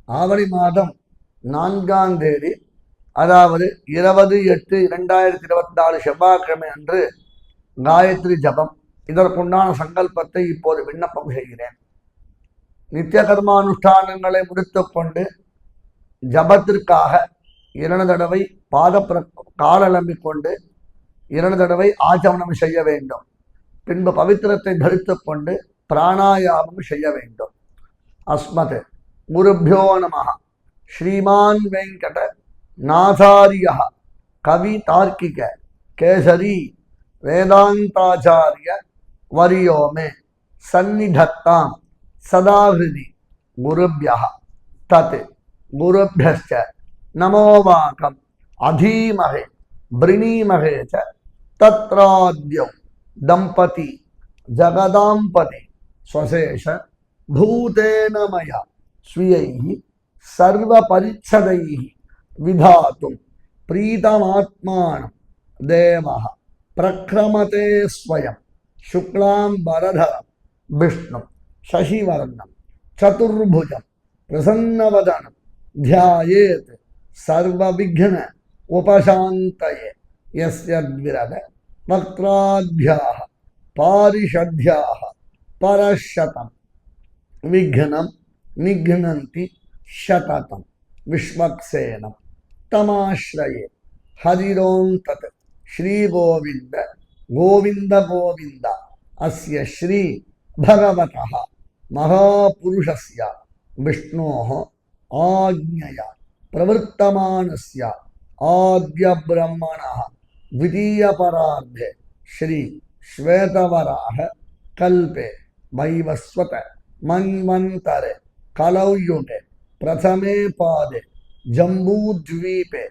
ஆவணி மாதம் 4ஆம் தேதி, அதாவது 20/8/2024 செவ்வாய்க்கிழமை அன்று காயத்ரி ஜபம். இதற்குண்டான சங்கல்பத்தை இப்போது விண்ணப்பம் செய்கிறேன். நித்திய கர்மானுஷ்டானங்களை முடித்துக் கொண்டு ஜபத்திற்காக 2 தடவை காலெழும்பிக் கொண்டு 2 தடவை ஆச்சமனம் செய்ய வேண்டும். பின்பு பவித்திரத்தை தரித்துக் கொண்டு பிராணாயாமம் செய்ய வேண்டும். அஸ்மத் குருभ्यो நமः. ஸ்ரீமான் வெங்கட நாதாரிய கவி தார்க்கிக கேசரி வேதாந்தாச்சாரிய வரியோமே சந்நிதத்தாம் சதாஹிருதி குருभ्यः தத் குருभ्यश्च நமோவாகம் அதீமஹே வ்ருணீமஹே ச தத்ராத்யௌ தம்பதி ஜகதாம்பதி ஸ்வசேஷ பூதேன மயா ஸ்வீயைஹ சர்வபரிச்சதைஹ விதாதும் பிரீதமாத்மானம் தேவः பிரக்ரமதே ஸ்வயம் சுக்லாம்பரதரம் விஷ்ணும் சசிவர்ணம் சதுர்புஜம் பிரசன்னவதனம் த்யாயேத் சர்வவிக்ன உபசாந்தயே யஸ்யத்விரத வக்த்ராத்யாஹ பாரிஷத்யாஹ பரஷதம் விக்னம் நிக்னந்தி சததம் விஸ்வக்சேனம் தமாஸ்ரயே ஹரிரோம் தத் ஸ்ரீ கோவிந்த கோவிந்த கோவிந்த அஸ்ய ஸ்ரீ பகவதः மகாபுருஷஸ்ய விஷ்ணோः ஆக்ஞயா பிரவர்த்தமானஸ்ய ஆத்ய பிரம்மணः द्वितीय परार्धे श्री श्वेतवराह कल्पे वैवस्वत मन्वन्तरे कलौयुगे प्रथमे पादे जम्बूद्वीपे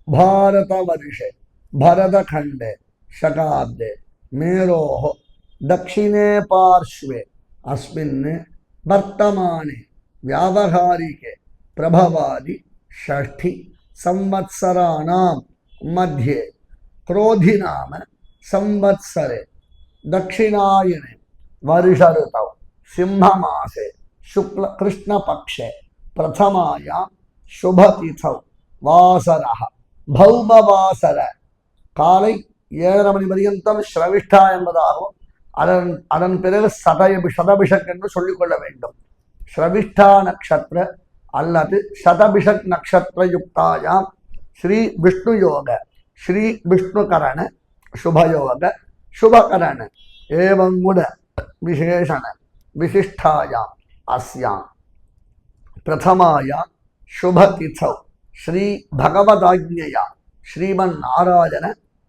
भारतवर्षे भरतखंडे शकाब्दे मेरोः दक्षिणे पार्श्वे अस्मिन् वर्तमाने व्यावहारिके प्रभवादि षष्ठी संवत्सराणां मध्ये क्रोधि नाम संवत्सरे दक्षिणायने वर्ष ऋतौ सिंहमासे शुक्ल कृष्ण पक्षे प्रथमायां शुभतिथौ वासरः भौमवासर काலை 7:30 மணி पर्यन्तं श्रविष्ठा என்பதாகவும் அதன் பிறகு சதபிஷக் என்று சொல்லிக்கொள்ள வேண்டும். श्रविष्ठा नक्षत्र அல்லது சதபிஷக் நட்சத்திர யுக்தாயாம் श्री विष्णु योग श्री विष्णुकरण शुभयोग शुभकरण एवं गुण विशेषण विशिष्टायां अस्यां प्रथमायां शुभतिथौ श्री भगवदाज्ञया श्रीमन्नारायण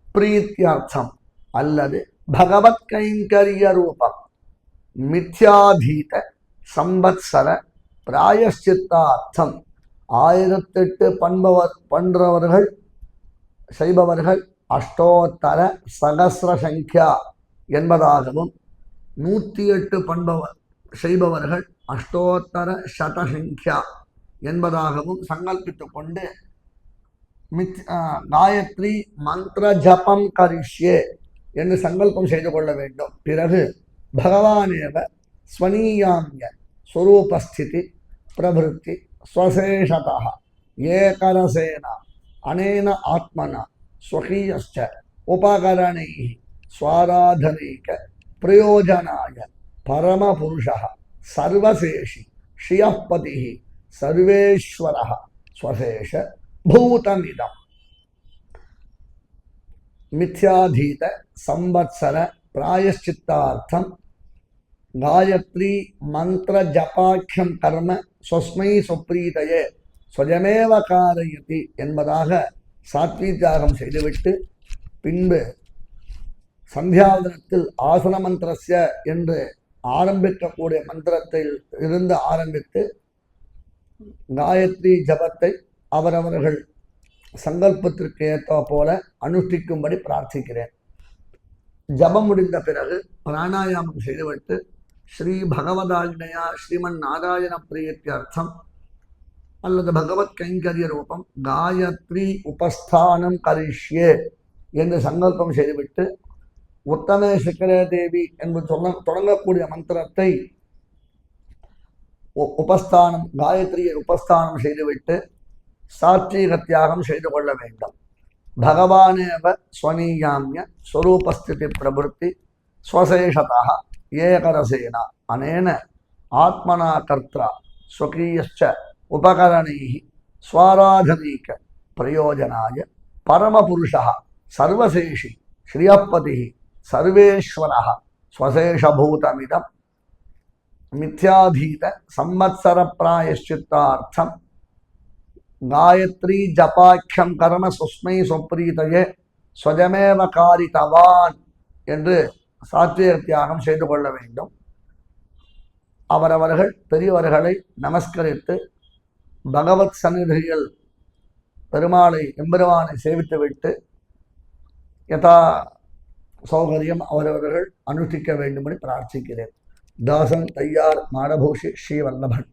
प्रीत्यर्थम அல்லது भगवत कैंकर्य रूपम मिथ्याधीत संवत्सर प्रायश्चित्तार्थम 1008 பண்பவர்கள் செய்பவர்கள் அஷ்டோத்தர சகஸ்ர சங்கியா என்பதாகவும் 108 பண்பவர் செய்பவர்கள் அஷ்டோத்தர சதசங்கியா என்பதாகவும் சங்கல்பித்துக் கொண்டு காயத்ரி மந்திர ஜபம் கரிஷ்யே என்று சங்கல்பம் செய்து கொள்ள வேண்டும். பிறகு பகவானேவ ஸ்வனீயாம்ய ஸ்வரூபஸ்திதி பிரபுத்தி ஸ்வசேஷதः ஏகரசேன अनेन आत्मना स्वकीयश्च उपकरणैः स्वाराधनैक प्रयोजनाय परमपुरुषः सर्वशेषि श्रियःपतिः सर्वेश्वरः स्वशेष भूतमिदम् मिथ्याधीत संवत्सर प्रायश्चित्तार्थं गायत्री मंत्र जपाख्यम कर्म स्वस्मै सुप्रीतये स्वयमेव कारयति என்பதாக சாத்வீத்யாகம் செய்துவிட்டு பின்பு சந்தியாவதனத்தில் ஆசன மந்திரஸ்ய என்று ஆரம்பிக்கக்கூடிய மந்திரத்தில் இருந்து ஆரம்பித்து காயத்ரி ஜபத்தை அவரவர்கள் சங்கல்பத்திற்கு ஏற்ற போல அனுஷ்டிக்கும்படி பிரார்த்திக்கிறேன். ஜபம் முடிந்த பிறகு பிராணாயாமம் செய்துவிட்டு ஸ்ரீ பகவதாஜ்ஞயா ஸ்ரீமன் நாராயண பிரியத்தியர்த்தம் அல்லது பகவத் கைங்கரிய ரூபம் காயத்ரி உபஸ்தானம் கரிஷ்யே என்று சங்கல்பம் செய்துவிட்டு உத்தமே சிக்கரே தேவி என்று தொடங்கக்கூடிய மந்திரத்தை உபஸ்தானம் காயத்ரியை உபஸ்தானம் செய்துவிட்டு சாத்வீக தியாகம் செய்து கொள்ள வேண்டும். பகவானேவ ஸ்வனீயாமிய ஸ்வரூபஸ்திதி பிரபுத்தி ஸ்வசேஷதா ஏகரசேனா அனேன ஆத்மனா கர்த்ரா ஸ்வகீயச்ச உபகரணைஹி ஸ்வாராதனீக பிரயோஜனாய பரமபுருஷः சர்வசேஷி ஸ்ரீயப்பதிः சர்வேஸ்வரः ஸ்வசேஷபூதமிதம் மித்யாதீத சம்வத்சர பிராயஷ்சித்தார்த்தம் காயத்ரி ஜபாக்கியம் கர்ம சுஸ்மை சொப்ரீதையே ஸ்வஜமேவ காரிதவான் என்று சாத்வீக தியாகம் செய்து கொள்ள வேண்டும். அவரவர்கள் பெரியவர்களை நமஸ்கரித்து பகவத் சந்நிதியில் பெருமாளை எம்பெருமானை சேவித்துவிட்டு யதா சௌகரியம் அவரவர்கள் அனுஷ்டிக்க வேண்டும்படி பிரார்த்திக்கிறேன். தாசன் தையார் மாடபூஷி ஸ்ரீவல்லபன்.